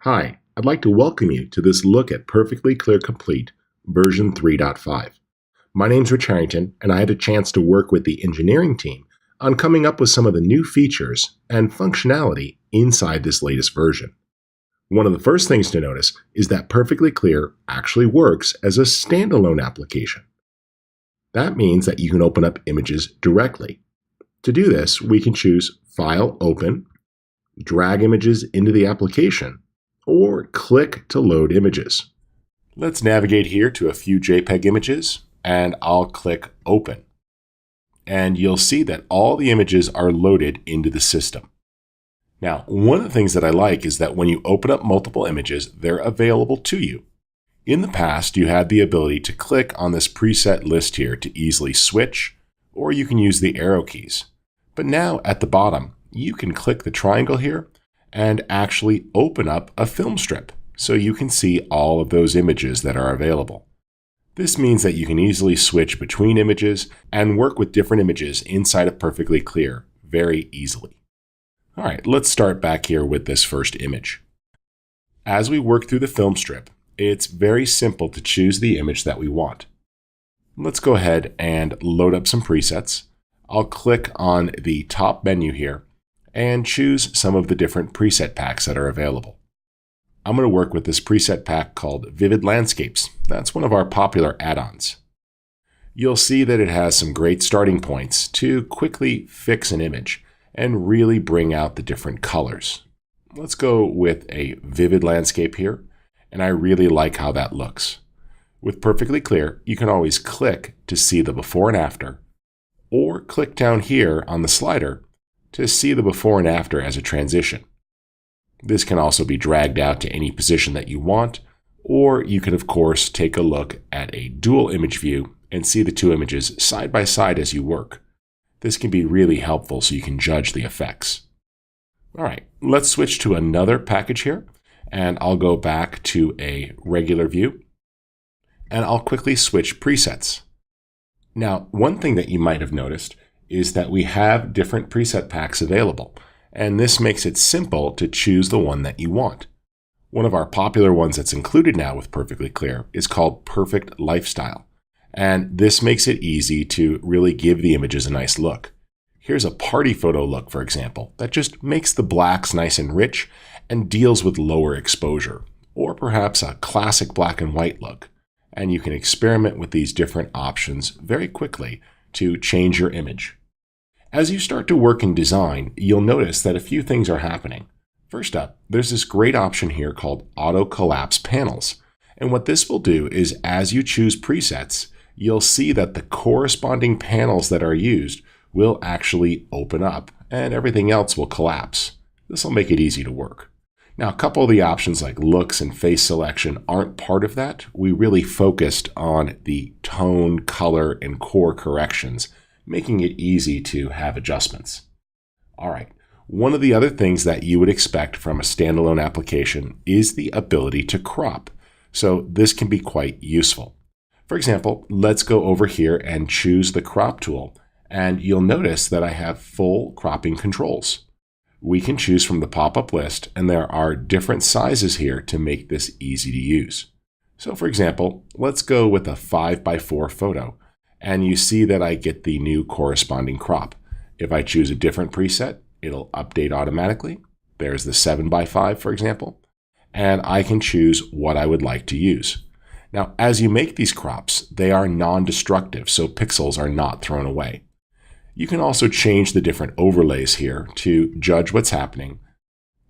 Hi, I'd like to welcome you to this look at Perfectly Clear Complete version 3.5. My name's Rich Harrington, and I had a chance to work with the engineering team on coming up with some of the new features and functionality inside this latest version. One of the first things to notice is that Perfectly Clear actually works as a standalone application. That means that you can open up images directly. To do this, we can choose File, Open, drag images into the application, or click to load images. Let's navigate here to a few JPEG images, and I'll click Open. And you'll see that all the images are loaded into the system. Now, one of the things that I like is that when you open up multiple images, they're available to you. In the past, you had the ability to click on this preset list here to easily switch, or you can use the arrow keys. But now at the bottom, you can click the triangle here and actually open up a film strip so you can see all of those images that are available. This means that you can easily switch between images and work with different images inside of Perfectly Clear very easily. All right, let's start back here with this first image. As we work through the film strip, it's very simple to choose the image that we want. Let's go ahead and load up some presets. I'll click on the top menu here and choose some of the different preset packs that are available. I'm going to work with this preset pack called Vivid Landscapes. That's one of our popular add-ons. You'll see that it has some great starting points to quickly fix an image and really bring out the different colors. Let's go with a vivid landscape here, and I really like how that looks. With Perfectly Clear, you can always click to see the before and after, or click down here on the slider to see the before and after as a transition. This can also be dragged out to any position that you want, or you can of course take a look at a dual image view and see the two images side by side as you work. This can be really helpful so you can judge the effects. All right, let's switch to another package here, and I'll go back to a regular view, and I'll quickly switch presets. Now, one thing that you might have noticed is that we have different preset packs available, and this makes it simple to choose the one that you want. One of our popular ones that's included now with Perfectly Clear is called Perfect Lifestyle, and this makes it easy to really give the images a nice look. Here's a party photo look, for example, that just makes the blacks nice and rich and deals with lower exposure, or perhaps a classic black and white look, and you can experiment with these different options very quickly to change your image. As you start to work in design, you'll notice that a few things are happening. First up, there's this great option here called Auto Collapse Panels. And what this will do is as you choose presets, you'll see that the corresponding panels that are used will actually open up and everything else will collapse. This will make it easy to work. Now, a couple of the options like looks and face selection aren't part of that. We really focused on the tone, color, and core corrections, making it easy to have adjustments. All right, one of the other things that you would expect from a standalone application is the ability to crop. So this can be quite useful. For example, let's go over here and choose the crop tool, and you'll notice that I have full cropping controls. We can choose from the pop-up list, and there are different sizes here to make this easy to use. So for example, let's go with a 5x4 photo, and you see that I get the new corresponding crop. If I choose a different preset, it'll update automatically. There's the 7x5, for example, and I can choose what I would like to use. Now, as you make these crops, they are non-destructive, so pixels are not thrown away. You can also change the different overlays here to judge what's happening,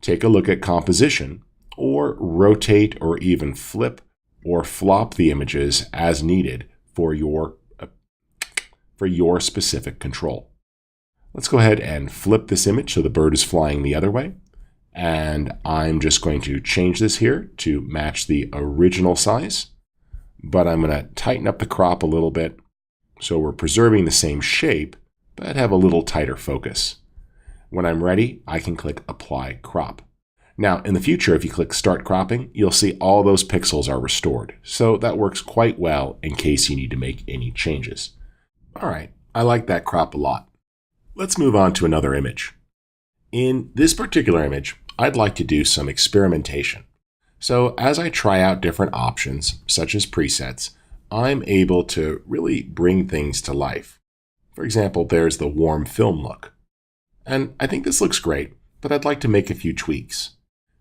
take a look at composition, or rotate or even flip or flop the images as needed for your specific control. Let's go ahead and flip this image so the bird is flying the other way. And I'm just going to change this here to match the original size, but I'm going to tighten up the crop a little bit so we're preserving the same shape, but have a little tighter focus. When I'm ready, I can click Apply Crop. Now, in the future, if you click Start Cropping, you'll see all those pixels are restored. So that works quite well in case you need to make any changes. All right, I like that crop a lot. Let's move on to another image. In this particular image, I'd like to do some experimentation. So as I try out different options, such as presets, I'm able to really bring things to life. For example, there's the warm film look. And I think this looks great, but I'd like to make a few tweaks.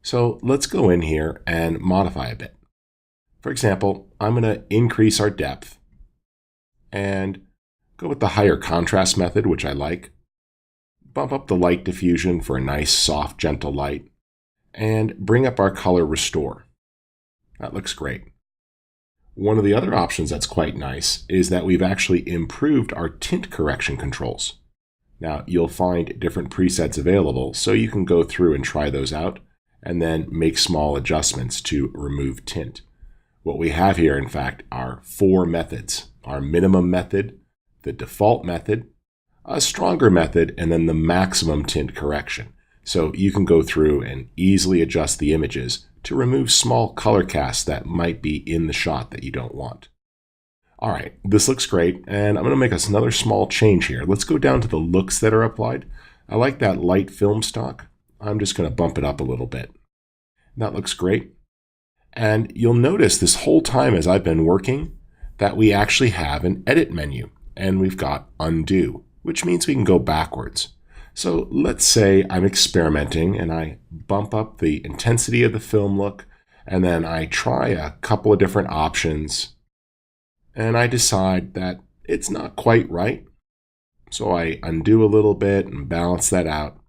So let's go in here and modify a bit. For example, I'm going to increase our depth and go with the higher contrast method, which I like. Bump up the light diffusion for a nice, soft, gentle light, and bring up our color restore. That looks great. One of the other options that's quite nice is that we've actually improved our tint correction controls. Now, you'll find different presets available, so you can go through and try those out, and then make small adjustments to remove tint. What we have here, in fact, are 4 methods: our minimum method, the default method, a stronger method, and then the maximum tint correction. So you can go through and easily adjust the images to remove small color casts that might be in the shot that you don't want. All right, this looks great, and I'm going to make us another small change here. Let's go down to the looks that are applied. I like that light film stock. I'm just going to bump it up a little bit. That looks great. And you'll notice this whole time as I've been working that we actually have an edit menu, and we've got undo, which means we can go backwards. So let's say I'm experimenting and I bump up the intensity of the film look, and then I try a couple of different options, and I decide that it's not quite right. So I undo a little bit and balance that out.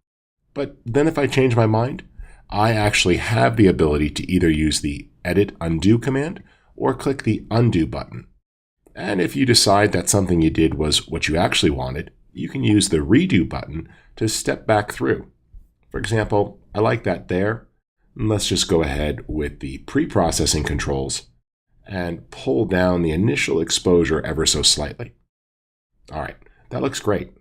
But then if I change my mind, I actually have the ability to either use the edit undo command or click the undo button. And if you decide that something you did was what you actually wanted, you can use the redo button to step back through. For example, I like that there. And let's just go ahead with the pre-processing controls and pull down the initial exposure ever so slightly. All right, that looks great.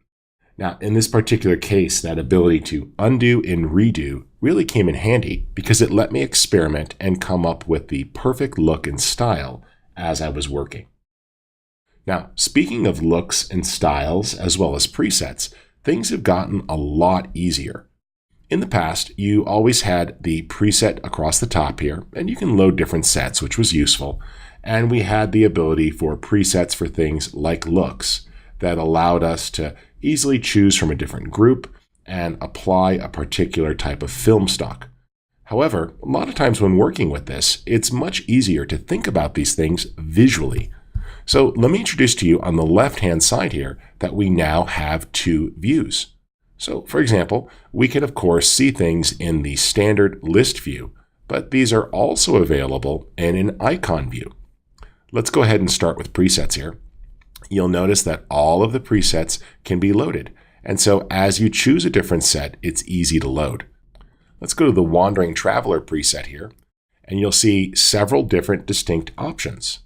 Now, in this particular case, that ability to undo and redo really came in handy because it let me experiment and come up with the perfect look and style as I was working. Now, speaking of looks and styles as well as presets, things have gotten a lot easier. In the past, you always had the preset across the top here, and you can load different sets, which was useful. And we had the ability for presets for things like looks that allowed us to easily choose from a different group and apply a particular type of film stock. However, a lot of times when working with this, it's much easier to think about these things visually. So let me introduce to you on the left-hand side here that we now have 2 views. So for example, we can of course see things in the standard list view, but these are also available in an icon view. Let's go ahead and start with presets here. You'll notice that all of the presets can be loaded. And so as you choose a different set, it's easy to load. Let's go to the Wandering Traveler preset here, and you'll see several different distinct options.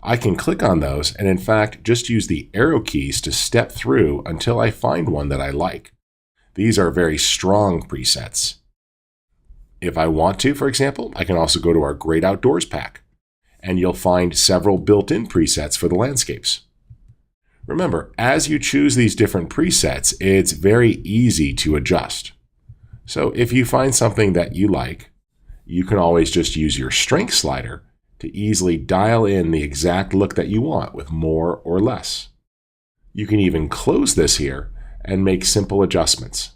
I can click on those and in fact just use the arrow keys to step through until I find one that I like. These are very strong presets. If I want to, for example, I can also go to our Great Outdoors pack, and you'll find several built-in presets for the landscapes. Remember, as you choose these different presets, it's very easy to adjust. So if you find something that you like, you can always just use your strength slider to easily dial in the exact look that you want with more or less. You can even close this here and make simple adjustments.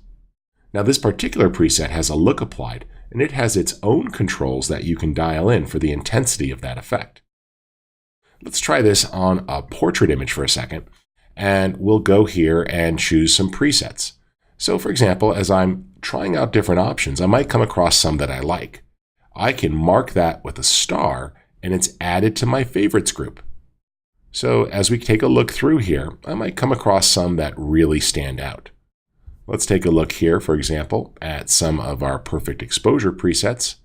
Now this particular preset has a look applied, and it has its own controls that you can dial in for the intensity of that effect. Let's try this on a portrait image for a second, and we'll go here and choose some presets. So for example, as I'm trying out different options, I might come across some that I like. I can mark that with a star, and it's added to my favorites group. So as we take a look through here, I might come across some that really stand out. Let's take a look here, for example, at some of our perfect exposure presets.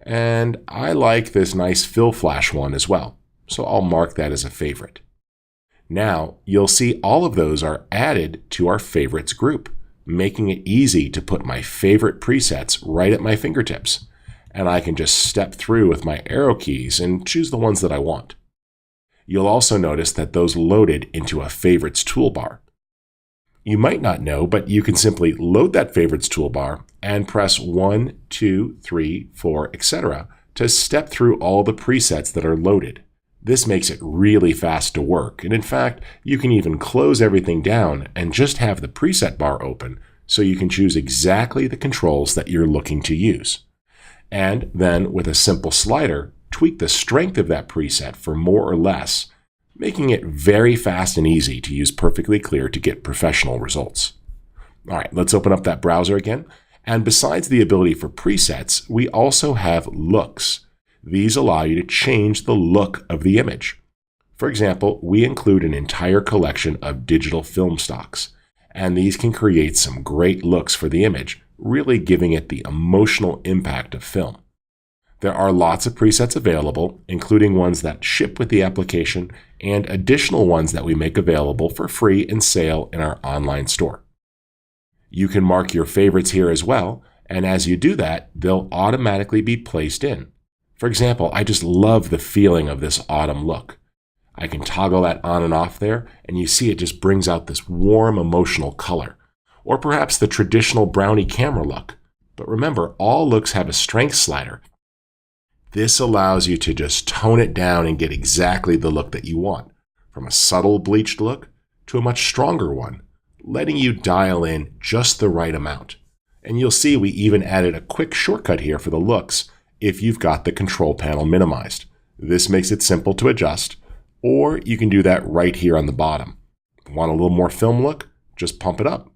And I like this nice fill flash one as well, so I'll mark that as a favorite. Now you'll see all of those are added to our favorites group, making it easy to put my favorite presets right at my fingertips. And I can just step through with my arrow keys and choose the ones that I want. You'll also notice that those loaded into a favorites toolbar. You might not know, but you can simply load that favorites toolbar and press 1, 2, 3, 4, etc. to step through all the presets that are loaded. This makes it really fast to work, and in fact, you can even close everything down and just have the preset bar open so you can choose exactly the controls that you're looking to use. And then with a simple slider, tweak the strength of that preset for more or less, making it very fast and easy to use Perfectly Clear to get professional results. All right, let's open up that browser again. And besides the ability for presets, we also have looks. These allow you to change the look of the image. For example, we include an entire collection of digital film stocks, and these can create some great looks for the image, really giving it the emotional impact of film. There are lots of presets available, including ones that ship with the application and additional ones that we make available for free and sale in our online store. You can mark your favorites here as well, and as you do that, they'll automatically be placed in. For example, I just love the feeling of this autumn look. I can toggle that on and off there, and you see it just brings out this warm, emotional color. Or perhaps the traditional brownie camera look. But remember, all looks have a strength slider. This allows you to just tone it down and get exactly the look that you want, from a subtle bleached look to a much stronger one, letting you dial in just the right amount. And you'll see we even added a quick shortcut here for the looks if you've got the control panel minimized. This makes it simple to adjust, or you can do that right here on the bottom. Want a little more film look? Just pump it up.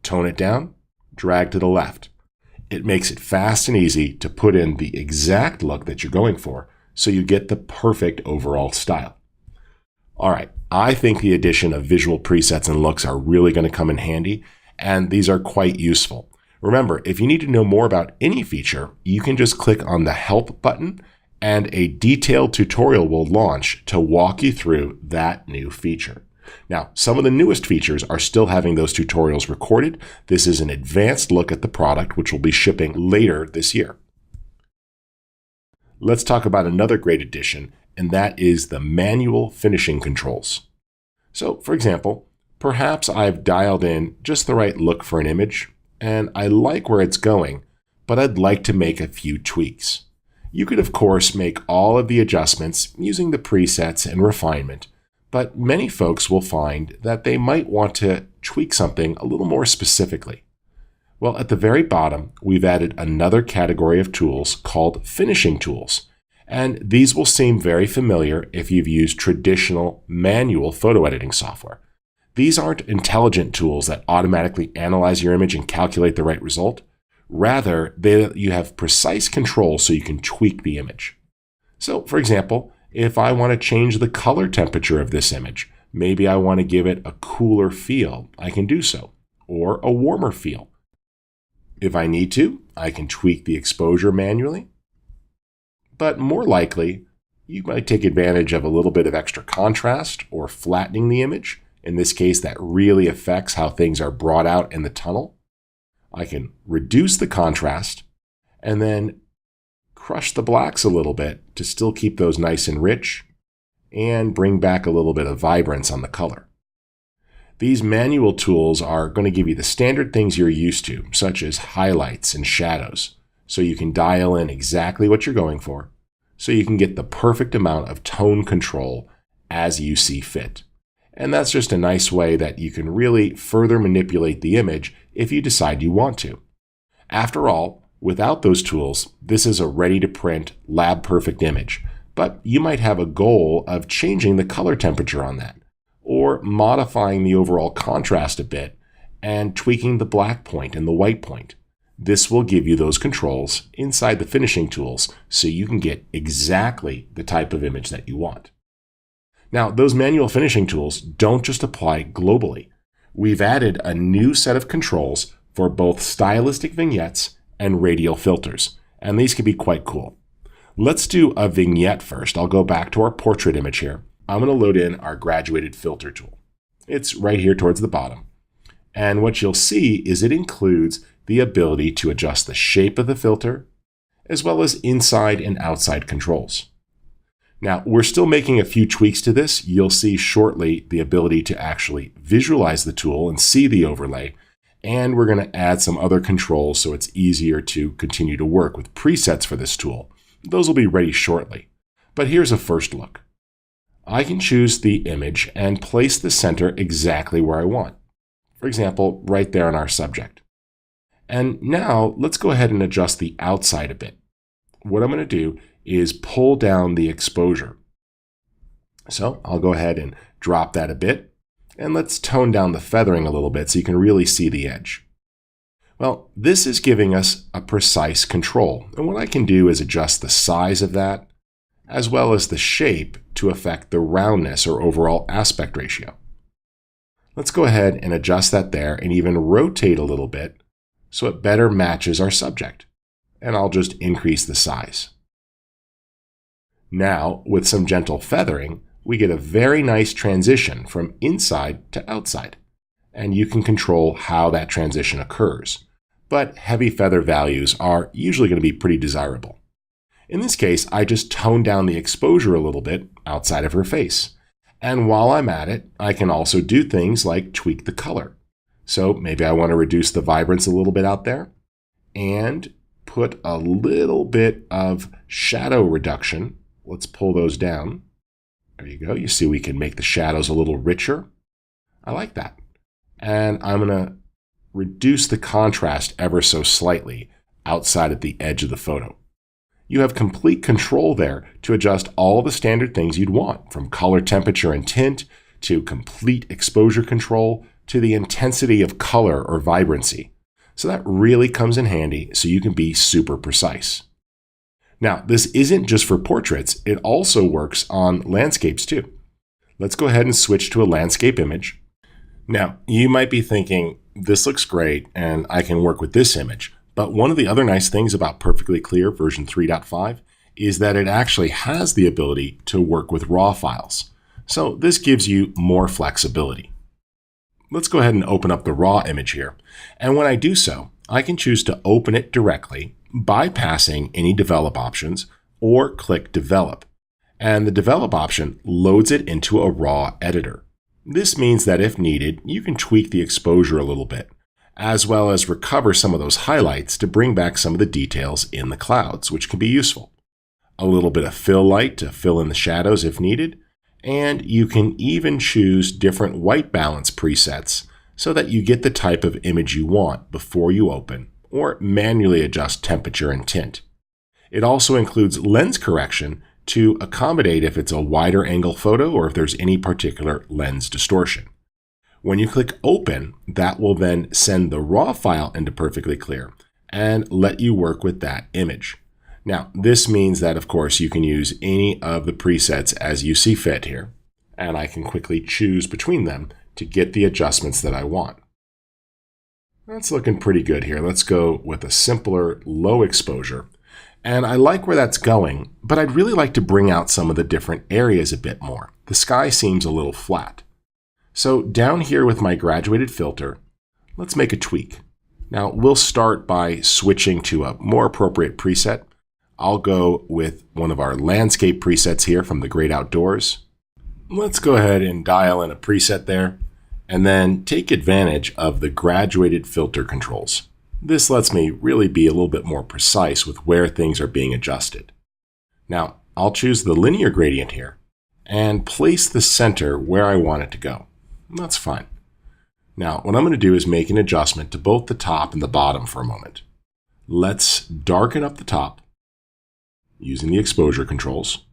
Tone it down, drag to the left. It makes it fast and easy to put in the exact look that you're going for, so you get the perfect overall style. All right, I think the addition of visual presets and looks are really going to come in handy, and these are quite useful. Remember, if you need to know more about any feature, you can just click on the Help button, and a detailed tutorial will launch to walk you through that new feature. Now, some of the newest features are still having those tutorials recorded. This is an advanced look at the product, which will be shipping later this year. Let's talk about another great addition, and that is the manual finishing controls. So, for example, perhaps I've dialed in just the right look for an image, and I like where it's going, but I'd like to make a few tweaks. You could, of course, make all of the adjustments using the presets and refinement, but many folks will find that they might want to tweak something a little more specifically. Well, at the very bottom, we've added another category of tools called finishing tools, and these will seem very familiar if you've used traditional manual photo editing software. These aren't intelligent tools that automatically analyze your image and calculate the right result. Rather, you have precise control so you can tweak the image. So, for example, if I want to change the color temperature of this image, maybe I want to give it a cooler feel, I can do so, or a warmer feel. If I need to, I can tweak the exposure manually. But more likely, you might take advantage of a little bit of extra contrast or flattening the image. In this case, that really affects how things are brought out in the tunnel. I can reduce the contrast and then crush the blacks a little bit to still keep those nice and rich and bring back a little bit of vibrance on the color. These manual tools are going to give you the standard things you're used to, such as highlights and shadows, so you can dial in exactly what you're going for, so you can get the perfect amount of tone control as you see fit. And that's just a nice way that you can really further manipulate the image if you decide you want to. After all, without those tools, this is a ready-to-print, lab-perfect image, but you might have a goal of changing the color temperature on that, or modifying the overall contrast a bit and tweaking the black point and the white point. This will give you those controls inside the finishing tools so you can get exactly the type of image that you want. Now, those manual finishing tools don't just apply globally. We've added a new set of controls for both stylistic vignettes and radial filters, and these can be quite cool. Let's do a vignette first. I'll go back to our portrait image here. I'm going to load in our graduated filter tool. It's right here towards the bottom. And what you'll see is it includes the ability to adjust the shape of the filter, as well as inside and outside controls. Now, we're still making a few tweaks to this. You'll see shortly the ability to actually visualize the tool and see the overlay, and we're going to add some other controls so it's easier to continue to work with presets for this tool. Those will be ready shortly. But here's a first look. I can choose the image and place the center exactly where I want. For example, right there on our subject. And now let's go ahead and adjust the outside a bit. What I'm going to do is pull down the exposure. So I'll go ahead and drop that a bit. And let's tone down the feathering a little bit so you can really see the edge. Well, this is giving us a precise control. And what I can do is adjust the size of that, as well as the shape to affect the roundness or overall aspect ratio. Let's go ahead and adjust that there and even rotate a little bit so it better matches our subject. And I'll just increase the size. Now, with some gentle feathering, we get a very nice transition from inside to outside. And you can control how that transition occurs. But heavy feather values are usually going to be pretty desirable. In this case, I just toned down the exposure a little bit outside of her face. And while I'm at it, I can also do things like tweak the color. So maybe I want to reduce the vibrance a little bit out there and put a little bit of shadow reduction. Let's pull those down. There you go. You see we can make the shadows a little richer. I like that. And I'm going to reduce the contrast ever so slightly outside at the edge of the photo. You have complete control there to adjust all the standard things you'd want, from color, temperature, and tint, to complete exposure control, to the intensity of color or vibrancy. So that really comes in handy so you can be super precise. Now, this isn't just for portraits, it also works on landscapes too. Let's go ahead and switch to a landscape image. Now, you might be thinking, this looks great and I can work with this image. But one of the other nice things about Perfectly Clear version 3.5 is that it actually has the ability to work with RAW files. So this gives you more flexibility. Let's go ahead and open up the RAW image here. And when I do so, I can choose to open it directly, bypassing any develop options, or click develop. And the develop option loads it into a RAW editor. This means that if needed, you can tweak the exposure a little bit, as well as recover some of those highlights to bring back some of the details in the clouds, which can be useful. A little bit of fill light to fill in the shadows if needed, and you can even choose different white balance presets so that you get the type of image you want before you open, or manually adjust temperature and tint. It also includes lens correction to accommodate if it's a wider angle photo or if there's any particular lens distortion. When you click open, that will then send the RAW file into Perfectly Clear and let you work with that image. Now, this means that, of course, you can use any of the presets as you see fit here, and I can quickly choose between them to get the adjustments that I want. That's looking pretty good here. Let's go with a simpler low exposure. And I like where that's going, but I'd really like to bring out some of the different areas a bit more. The sky seems a little flat. So down here with my graduated filter, let's make a tweak. Now we'll start by switching to a more appropriate preset. I'll go with one of our landscape presets here from the Great Outdoors. Let's go ahead and dial in a preset there, and then take advantage of the graduated filter controls. This lets me really be a little bit more precise with where things are being adjusted. Now, I'll choose the linear gradient here and place the center where I want it to go. That's fine. Now, what I'm going to do is make an adjustment to both the top and the bottom for a moment. Let's darken up the top using the exposure controls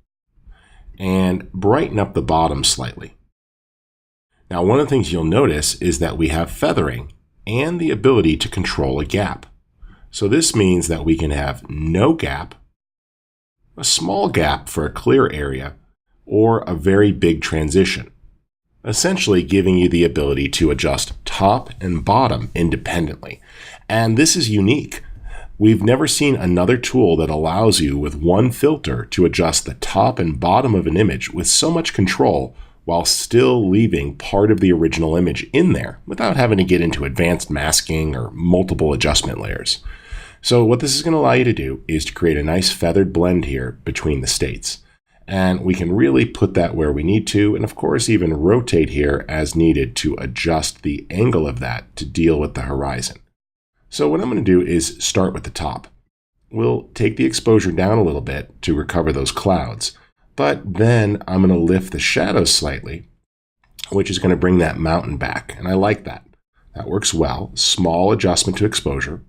and brighten up the bottom slightly. Now, one of the things you'll notice is that we have feathering and the ability to control a gap. So this means that we can have no gap, a small gap for a clear area, or a very big transition, essentially giving you the ability to adjust top and bottom independently. And this is unique. We've never seen another tool that allows you with one filter to adjust the top and bottom of an image with so much control while still leaving part of the original image in there without having to get into advanced masking or multiple adjustment layers. So what this is going to allow you to do is to create a nice feathered blend here between the states. And we can really put that where we need to, and of course even rotate here as needed to adjust the angle of that to deal with the horizon. So what I'm going to do is start with the top. we'll take the exposure down a little bit to recover those clouds. But then I'm going to lift the shadows slightly, which is going to bring that mountain back. And I like that. That works well. Small adjustment to exposure.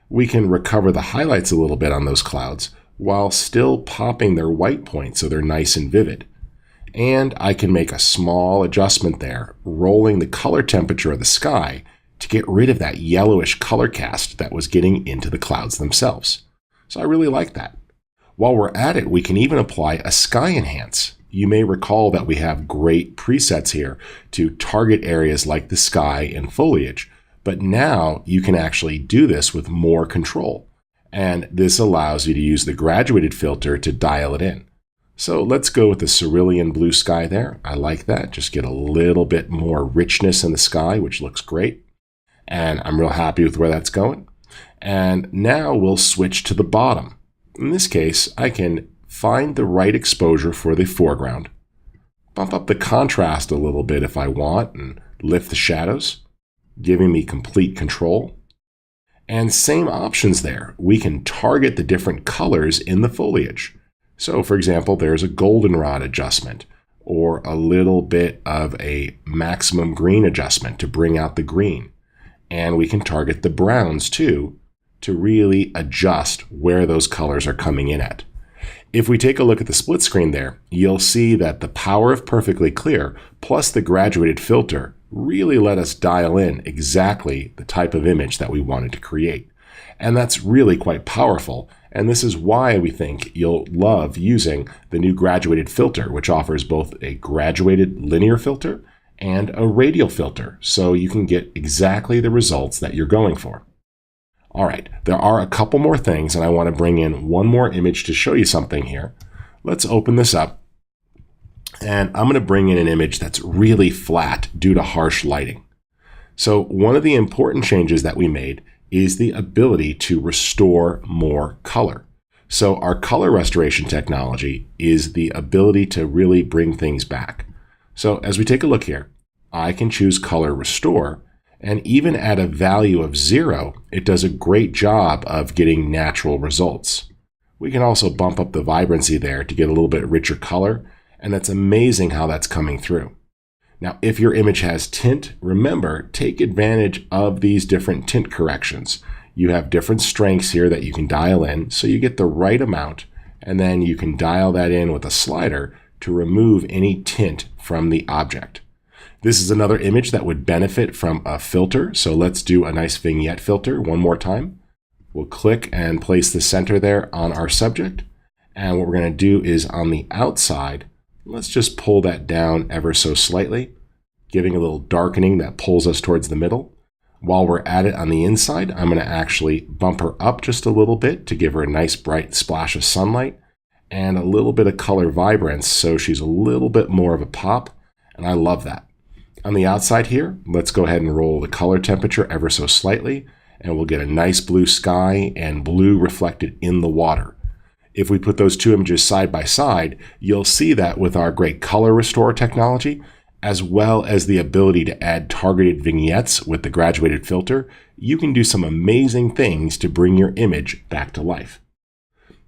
We can recover the highlights a little bit on those clouds while still popping their white points so they're nice and vivid. And I can make a small adjustment there, rolling the color temperature of the sky to get rid of that yellowish color cast that was getting into the clouds themselves. So I really like that. While we're at it, we can even apply a sky enhance. You may recall that we have great presets here to target areas like the sky and foliage, but now you can actually do this with more control. And this allows you to use the graduated filter to dial it in. So let's go with the cerulean blue sky there. I like that. Just get a little bit more richness in the sky, which looks great. And I'm real happy with where that's going. And now we'll switch to the bottom. In this case, I can find the right exposure for the foreground, bump up the contrast a little bit if I want, and lift the shadows, giving me complete control. And same options there. We can target the different colors in the foliage. So for example, there's a goldenrod adjustment or a little bit of a maximum green adjustment to bring out the green. And we can target the browns too to really adjust where those colors are coming in at. If we take a look at the split screen there, you'll see that the power of Perfectly Clear plus the graduated filter really let us dial in exactly the type of image that we wanted to create. And that's really quite powerful. And this is why we think you'll love using the new graduated filter, which offers both a graduated linear filter and a radial filter, so you can get exactly the results that you're going for. All right, there are a couple more things, and I want to bring in one more image to show you something here. Let's open this up, and I'm going to bring in an image that's really flat due to harsh lighting. So one of the important changes that we made is the ability to restore more color. So our color restoration technology is the ability to really bring things back. So as we take a look here, I can choose Color Restore, and even at a value of 0, it does a great job of getting natural results. We can also bump up the vibrancy there to get a little bit richer color, and it's amazing how that's coming through. Now, if your image has tint, remember, take advantage of these different tint corrections. You have different strengths here that you can dial in, so you get the right amount, and then you can dial that in with a slider to remove any tint from the object. This is another image that would benefit from a filter, so let's do a nice vignette filter one more time. We'll click and place the center there on our subject, and what we're going to do is on the outside, let's just pull that down ever so slightly, giving a little darkening that pulls us towards the middle. While we're at it on the inside, I'm going to actually bump her up just a little bit to give her a nice bright splash of sunlight and a little bit of color vibrance, so she's a little bit more of a pop, and I love that. On the outside here, let's go ahead and roll the color temperature ever so slightly, and we'll get a nice blue sky and blue reflected in the water. If we put those two images side by side, you'll see that with our great color restore technology, as well as the ability to add targeted vignettes with the graduated filter, you can do some amazing things to bring your image back to life.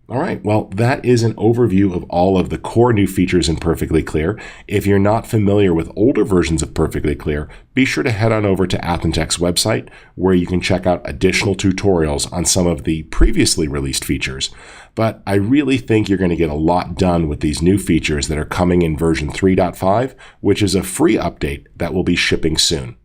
All right, well, that is an overview of all of the core new features in Perfectly Clear. If you're not familiar with older versions of Perfectly Clear, be sure to head on over to Athentech's website, where you can check out additional tutorials on some of the previously released features. But I really think you're going to get a lot done with these new features that are coming in version 3.5, which is a free update that will be shipping soon.